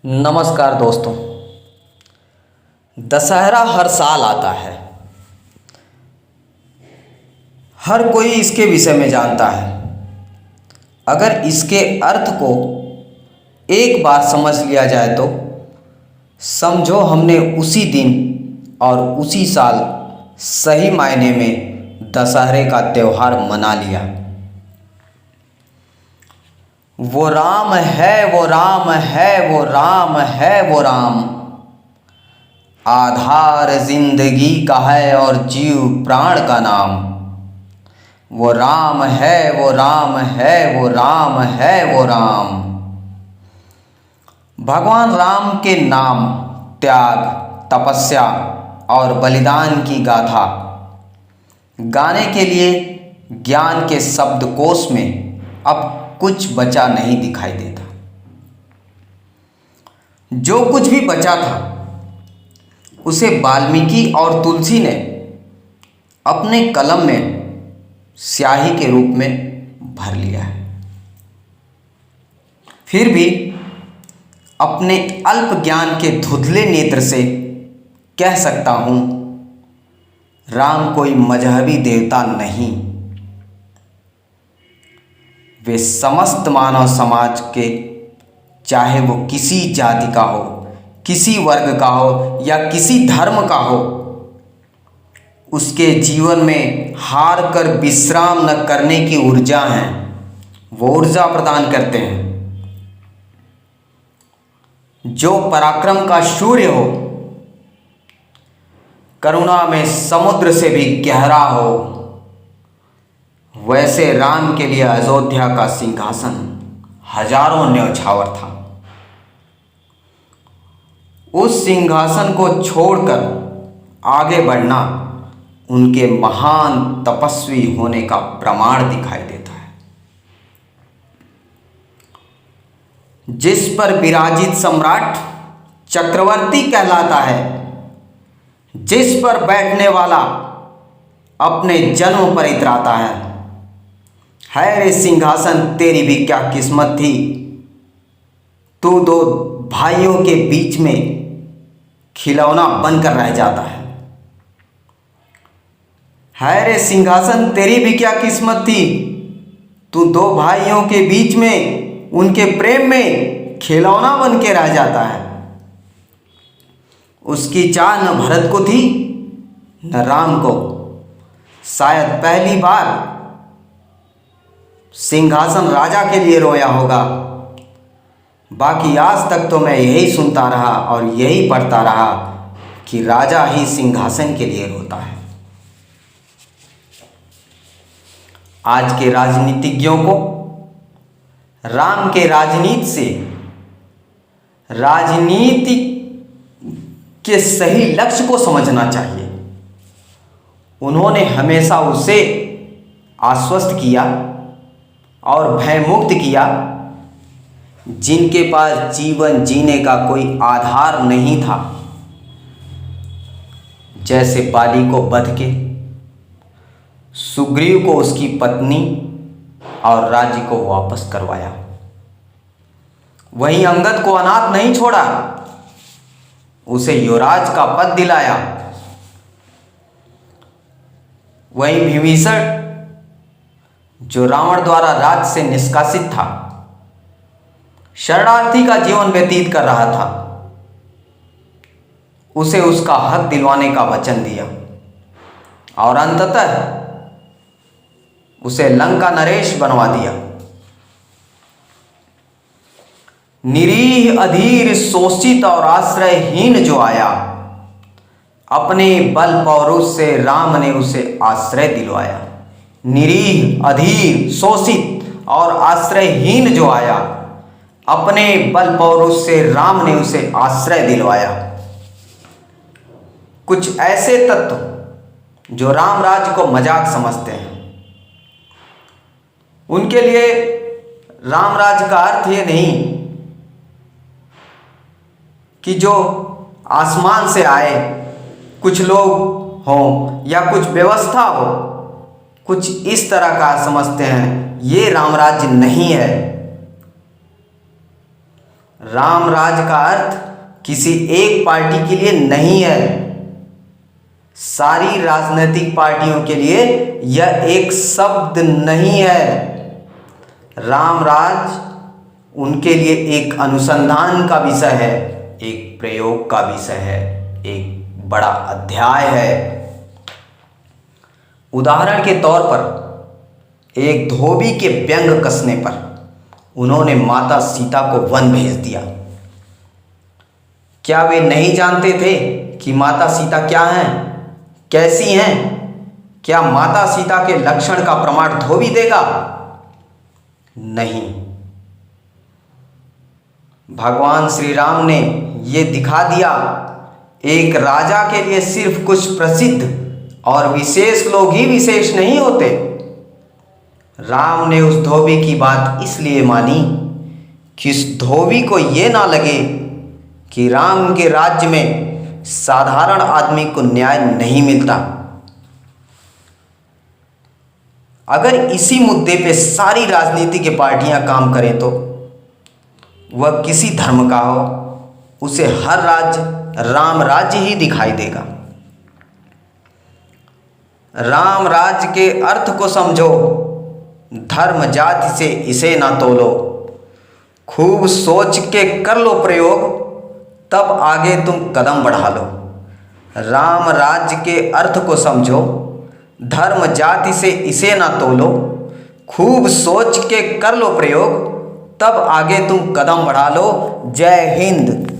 नमस्कार दोस्तों। दशहरा हर साल आता है। हर कोई इसके विषय में जानता है। अगर इसके अर्थ को एक बार समझ लिया जाए तो समझो हमने उसी दिन और उसी साल सही मायने में दशहरे का त्यौहार मना लिया। वो राम है, वो राम है, वो राम है, वो राम, आधार जिंदगी का है और जीव प्राण का नाम। वो राम है, वो राम है, वो राम है, वो राम। भगवान राम के नाम, त्याग, तपस्या और बलिदान की गाथा गाने के लिए ज्ञान के शब्दकोश में अब कुछ बचा नहीं दिखाई देता। जो कुछ भी बचा था उसे वाल्मीकि और तुलसी ने अपने कलम में स्याही के रूप में भर लिया है। फिर भी अपने अल्प ज्ञान के धुंधले नेत्र से कह सकता हूं, राम कोई मजहबी देवता नहीं। वे समस्त मानव समाज के, चाहे वो किसी जाति का हो, किसी वर्ग का हो या किसी धर्म का हो, उसके जीवन में हार कर विश्राम न करने की ऊर्जा है, वो ऊर्जा प्रदान करते हैं। जो पराक्रम का सूर्य हो, करुणा में समुद्र से भी गहरा हो, वैसे राम के लिए अयोध्या का सिंहासन हजारों न्यौछावर था। उस सिंहासन को छोड़कर आगे बढ़ना उनके महान तपस्वी होने का प्रमाण दिखाई देता है। जिस पर विराजित सम्राट चक्रवर्ती कहलाता है, जिस पर बैठने वाला अपने जन्म पर इतराता है रे सिंहासन तेरी भी क्या किस्मत थी, तू दो भाइयों के बीच में खिलौना बनकर रह जाता है रे सिंहासन तेरी भी क्या किस्मत थी, तू दो भाइयों के बीच में उनके प्रेम में खिलौना बन के रह जाता है। उसकी चाह न भरत को थी न राम को। शायद पहली बार सिंहासन राजा के लिए रोया होगा। बाकी आज तक तो मैं यही सुनता रहा और यही पढ़ता रहा कि राजा ही सिंहासन के लिए रोता है। आज के राजनीतिज्ञों को राम के राजनीति से, राजनीति के सही लक्ष्य को समझना चाहिए। उन्होंने हमेशा उसे आश्वस्त किया और भयमुक्त किया जिनके पास जीवन जीने का कोई आधार नहीं था। जैसे बाली को वध के, सुग्रीव को उसकी पत्नी और राज्य को वापस करवाया। वहीं अंगद को अनाथ नहीं छोड़ा, उसे युवराज का पद दिलाया। वहीं विभीषण जो रावण द्वारा राज्य से निष्कासित था, शरणार्थी का जीवन व्यतीत कर रहा था, उसे उसका हक दिलवाने का वचन दिया और अंततः उसे लंका नरेश बनवा दिया। निरीह, अधीर, शोषित और आश्रयहीन जो आया, अपने बल पौरुष से राम ने उसे आश्रय दिलवाया। निरीह, अधीर, शोषित और आश्रयहीन जो आया, अपने बल पौरुष से राम ने उसे आश्रय दिलवाया। कुछ ऐसे तत्व जो राम राज्य को मजाक समझते हैं, उनके लिए राम राज्य का अर्थ ये नहीं कि जो आसमान से आए कुछ लोग हों या कुछ व्यवस्था हो, कुछ इस तरह का समझते हैं। ये राम राज्य नहीं है। राम राज का अर्थ किसी एक पार्टी के लिए नहीं है, सारी राजनीतिक पार्टियों के लिए यह एक शब्द नहीं है। राम राज उनके लिए एक अनुसंधान का विषय है, एक प्रयोग का विषय है, एक बड़ा अध्याय है। उदाहरण के तौर पर एक धोबी के व्यंग कसने पर उन्होंने माता सीता को वन भेज दिया। क्या वे नहीं जानते थे कि माता सीता क्या हैं, कैसी हैं? क्या माता सीता के लक्षण का प्रमाण धोबी देगा? नहीं। भगवान श्री राम ने ये दिखा दिया, एक राजा के लिए सिर्फ कुछ प्रसिद्ध और विशेष लोग ही विशेष नहीं होते। राम ने उस धोबी की बात इसलिए मानी कि उस धोबी को ये ना लगे कि राम के राज्य में साधारण आदमी को न्याय नहीं मिलता। अगर इसी मुद्दे पे सारी राजनीति की पार्टियां काम करें तो वह किसी धर्म का हो, उसे हर राज्य राम राज्य ही दिखाई देगा। राम राज्य के अर्थ को समझो, धर्म जाति से इसे ना तोलो, खूब सोच के कर लो प्रयोग, तब आगे तुम कदम बढ़ा लो। राम राज्य के अर्थ को समझो, धर्म जाति से इसे ना तोलो, खूब सोच के कर लो प्रयोग, तब आगे तुम कदम बढ़ा लो। जय हिंद।